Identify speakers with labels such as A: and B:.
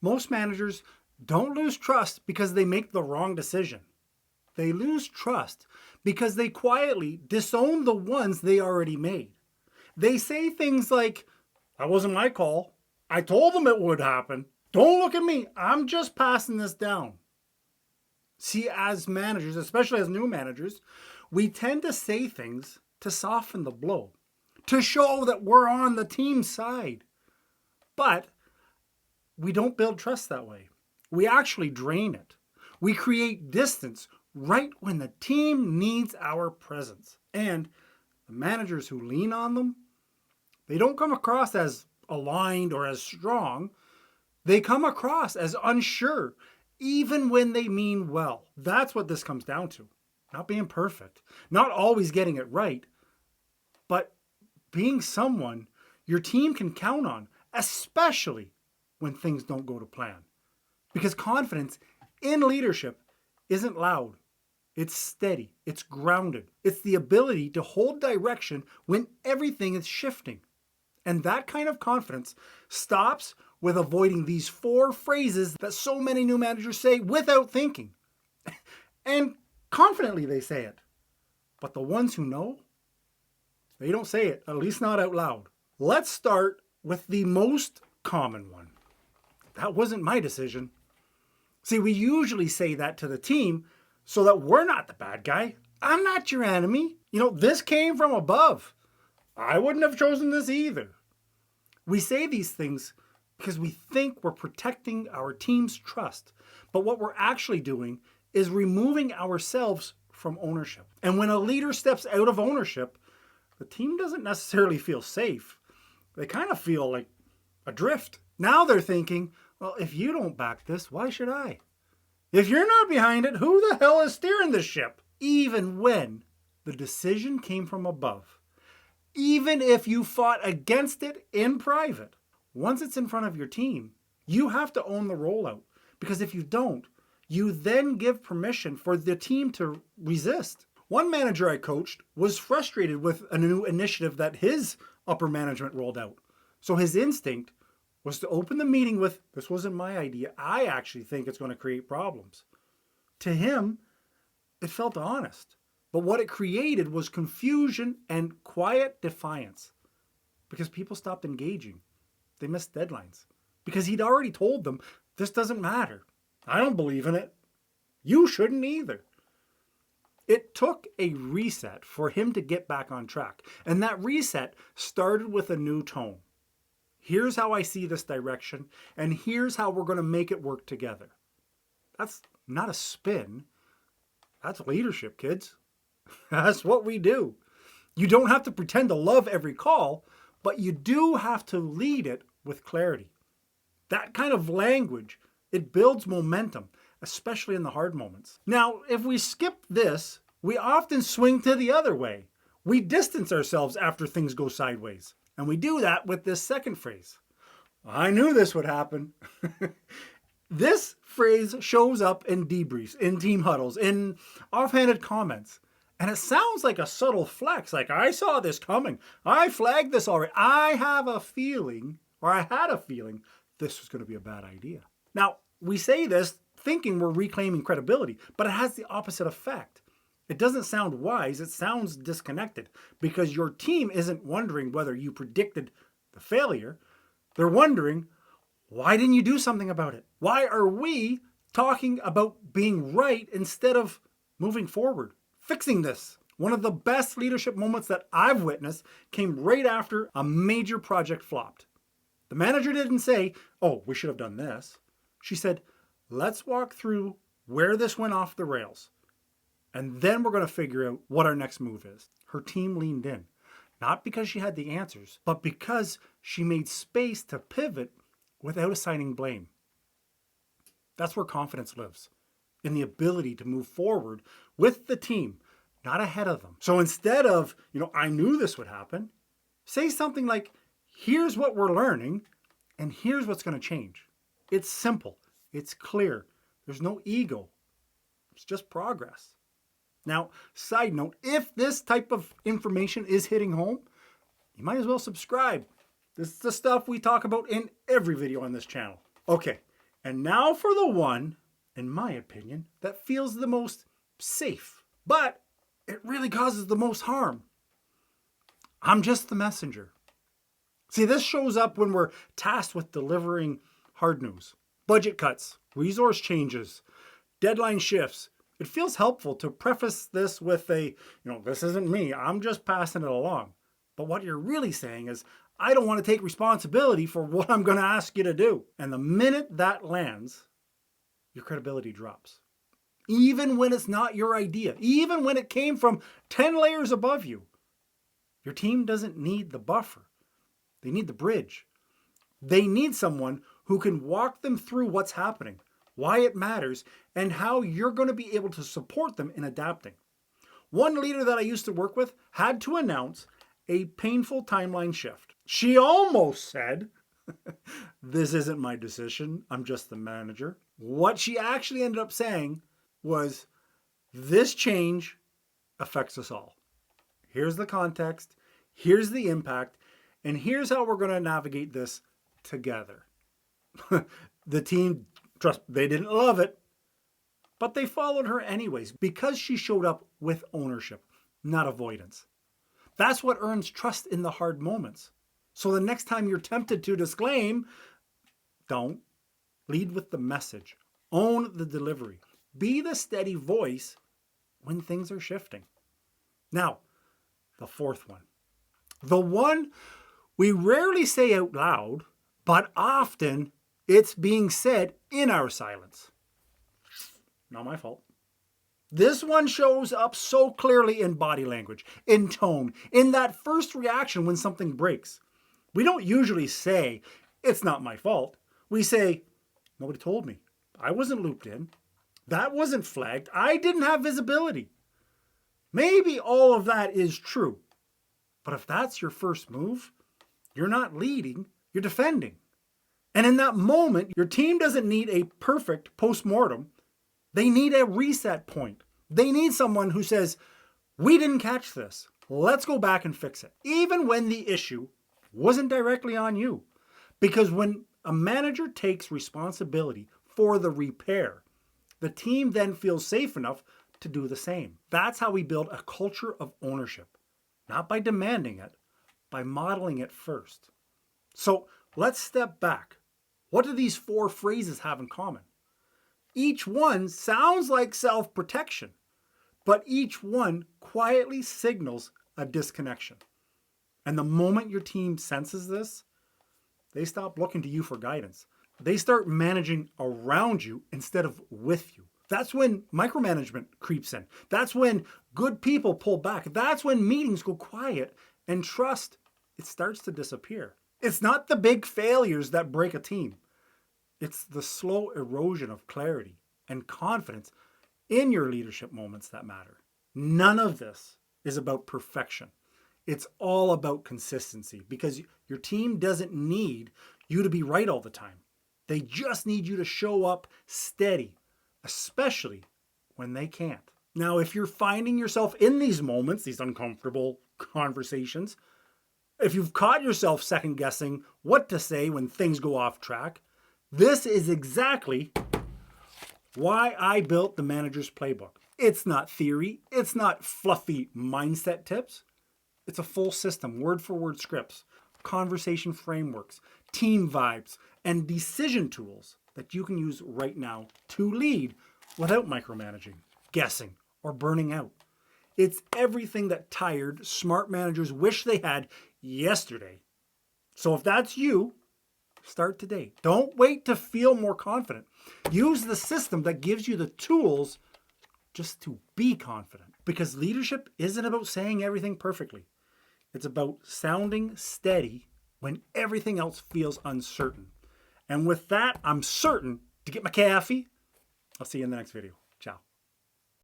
A: Most managers don't lose trust because they make the wrong decision. They lose trust because they quietly disown the ones they already made. They say things like, that wasn't my call. I told them it would happen. Don't look at me. I'm just passing this down. See, as managers, especially as new managers, we tend to say things to soften the blow, to show that we're on the team's side. But we don't build trust that way. We actually drain it. We create distance right when the team needs our presence. And the managers who lean on them, they don't come across as aligned or as strong. They come across as unsure, even when they mean well. That's what this comes down to. Not being perfect, not always getting it right, but being someone your team can count on, especially when things don't go to plan. Because confidence in leadership isn't loud. It's steady. It's grounded. It's the ability to hold direction when everything is shifting. And that kind of confidence stops with avoiding these 4 phrases that so many new managers say without thinking. And confidently they say it. But the ones who know, they don't say it, at least not out loud. Let's start with the most common one. That wasn't my decision. See, we usually say that to the team so that we're not the bad guy. I'm not your enemy. This came from above. I wouldn't have chosen this either. We say these things because we think we're protecting our team's trust. But what we're actually doing is removing ourselves from ownership. And when a leader steps out of ownership, the team doesn't necessarily feel safe. They kind of feel like adrift. Now they're thinking, well, if you don't back this, why should I? If you're not behind it, who the hell is steering this ship? Even when the decision came from above, even if you fought against it in private, once it's in front of your team, you have to own the rollout. Because if you don't, you then give permission for the team to resist. One manager I coached was frustrated with a new initiative that his upper management rolled out. So his instinct was to open the meeting with, this wasn't my idea. I actually think it's going to create problems. To him, it felt honest. But what it created was confusion and quiet defiance. Because people stopped engaging. They missed deadlines. Because he'd already told them, this doesn't matter. I don't believe in it. You shouldn't either. It took a reset for him to get back on track. And that reset started with a new tone. Here's how I see this direction, and here's how we're going to make it work together. That's not a spin. That's leadership, kids. That's what we do. You don't have to pretend to love every call, but you do have to lead it with clarity. That kind of language, it builds momentum, especially in the hard moments. Now, if we skip this, we often swing to the other way. We distance ourselves after things go sideways. And we do that with this second phrase. I knew this would happen. This phrase shows up in debriefs, in team huddles, in offhanded comments. And it sounds like a subtle flex, like I saw this coming. I flagged this already. I had a feeling this was going to be a bad idea. Now, we say this thinking we're reclaiming credibility, but it has the opposite effect. It doesn't sound wise, it sounds disconnected because your team isn't wondering whether you predicted the failure. They're wondering, why didn't you do something about it? Why are we talking about being right instead of moving forward, fixing this? One of the best leadership moments that I've witnessed came right after a major project flopped. The manager didn't say, oh, we should have done this. She said, let's walk through where this went off the rails. And then we're going to figure out what our next move is. Her team leaned in, not because she had the answers, but because she made space to pivot without assigning blame. That's where confidence lives, in the ability to move forward with the team, not ahead of them. So instead of, I knew this would happen, say something like, here's what we're learning, and here's what's going to change. It's simple. It's clear. There's no ego. It's just progress. Now, side note, if this type of information is hitting home, you might as well subscribe. This is the stuff we talk about in every video on this channel. Okay, And now for the one, in my opinion, that feels the most safe, but it really causes the most harm. I'm just the messenger. See, this shows up when we're tasked with delivering hard news, budget cuts, resource changes, deadline shifts. It feels helpful to preface this with this isn't me, I'm just passing it along. But what you're really saying is, I don't want to take responsibility for what I'm going to ask you to do. And the minute that lands, your credibility drops. Even when it's not your idea, even when it came from 10 layers above you. Your team doesn't need the buffer. They need the bridge. They need someone who can walk them through what's happening, why it matters, and how you're going to be able to support them in adapting. One leader that I used to work with had to announce a painful timeline shift. She almost said, "This isn't my decision, I'm just the manager." What she actually ended up saying was, "This change affects us all. Here's the context, here's the impact, and here's how we're going to navigate this together." The team, they didn't love it, but they followed her anyways because she showed up with ownership, not avoidance. That's what earns trust in the hard moments. So the next time you're tempted to disclaim, don't. Lead with the message. Own the delivery. Be the steady voice when things are shifting. Now, the fourth one. The one we rarely say out loud, but often it's being said in our silence. Not my fault. This one shows up so clearly in body language, in tone, in that first reaction when something breaks. We don't usually say, "It's not my fault." We say, "Nobody told me. I wasn't looped in. That wasn't flagged. I didn't have visibility." Maybe all of that is true. But if that's your first move, you're not leading, you're defending. And in that moment, your team doesn't need a perfect postmortem. They need a reset point. They need someone who says, "We didn't catch this. Let's go back and fix it." Even when the issue wasn't directly on you. Because when a manager takes responsibility for the repair, the team then feels safe enough to do the same. That's how we build a culture of ownership. Not by demanding it, by modeling it first. So let's step back. What do these 4 phrases have in common? Each one sounds like self-protection, but each one quietly signals a disconnection. And the moment your team senses this, they stop looking to you for guidance. They start managing around you instead of with you. That's when micromanagement creeps in. That's when good people pull back. That's when meetings go quiet and trust, it starts to disappear. It's not the big failures that break a team. It's the slow erosion of clarity and confidence in your leadership moments that matter. None of this is about perfection. It's all about consistency because your team doesn't need you to be right all the time. They just need you to show up steady, especially when they can't. Now, if you're finding yourself in these moments, these uncomfortable conversations, if you've caught yourself second guessing what to say when things go off track, this is exactly why I built the Manager's Playbook. It's not theory. It's not fluffy mindset tips. It's a full system, word-for-word scripts, conversation frameworks, team vibes, and decision tools that you can use right now to lead without micromanaging, guessing, or burning out. It's everything that tired, smart managers wish they had yesterday. So if that's you, start today. Don't wait to feel more confident. Use the system that gives you the tools just to be confident. Because leadership isn't about saying everything perfectly. It's about sounding steady when everything else feels uncertain. And with that, I'm certain to get my coffee. I'll see you in the next video.